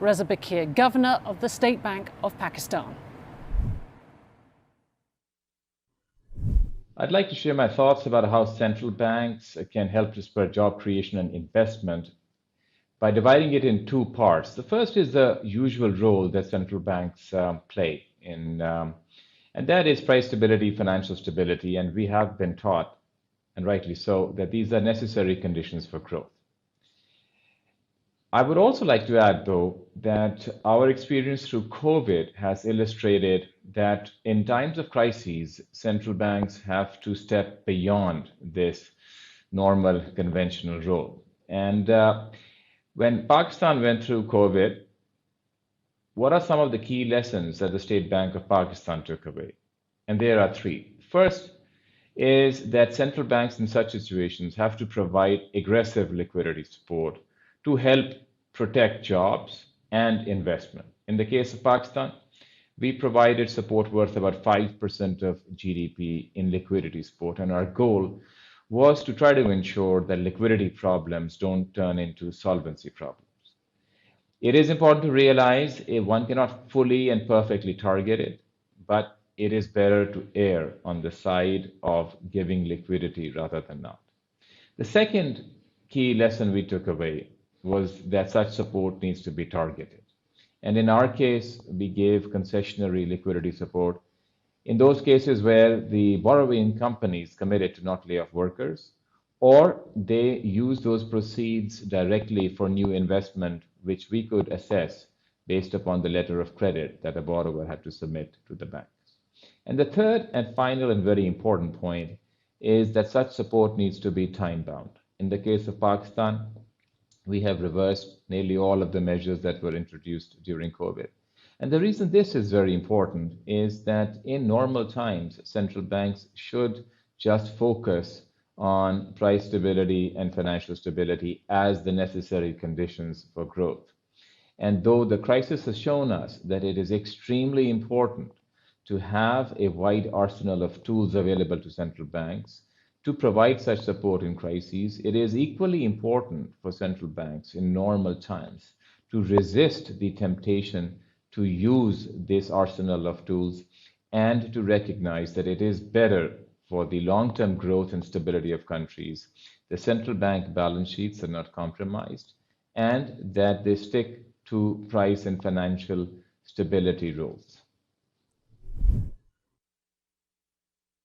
Reza Baqir, Governor of the State Bank of Pakistan. I'd like to share my thoughts about how central banks can help to spur job creation and investment by dividing it in two parts. The first is the usual role that central banks play and that is price stability, financial stability, and we have been taught, and rightly so, that these are necessary conditions for growth. I would also like to add, though, that our experience through COVID has illustrated that in times of crises, central banks have to step beyond this normal conventional role. And when Pakistan went through COVID, what are some of the key lessons that the State Bank of Pakistan took away? And there are three. First is that central banks in such situations have to provide aggressive liquidity support to help protect jobs and investment. In the case of Pakistan, we provided support worth about 5% of GDP in liquidity support, and our goal was to try to ensure that liquidity problems don't turn into solvency problems. It is important to realize one cannot fully and perfectly target it, but it is better to err on the side of giving liquidity rather than not. The second key lesson we took away was that such support needs to be targeted. And in our case, we gave concessionary liquidity support in those cases where the borrowing companies committed to not lay off workers, or they used those proceeds directly for new investment, which we could assess based upon the letter of credit that a borrower had to submit to the banks. And the third and final and very important point is that such support needs to be time-bound. In the case of Pakistan, we have reversed nearly all of the measures that were introduced during COVID. And the reason this is very important is that in normal times, central banks should just focus on price stability and financial stability as the necessary conditions for growth. And though the crisis has shown us that it is extremely important to have a wide arsenal of tools available to central banks to provide such support in crises, it is equally important for central banks in normal times to resist the temptation to use this arsenal of tools and to recognize that it is better for the long-term growth and stability of countries, the central bank balance sheets are not compromised, and that they stick to price and financial stability rules.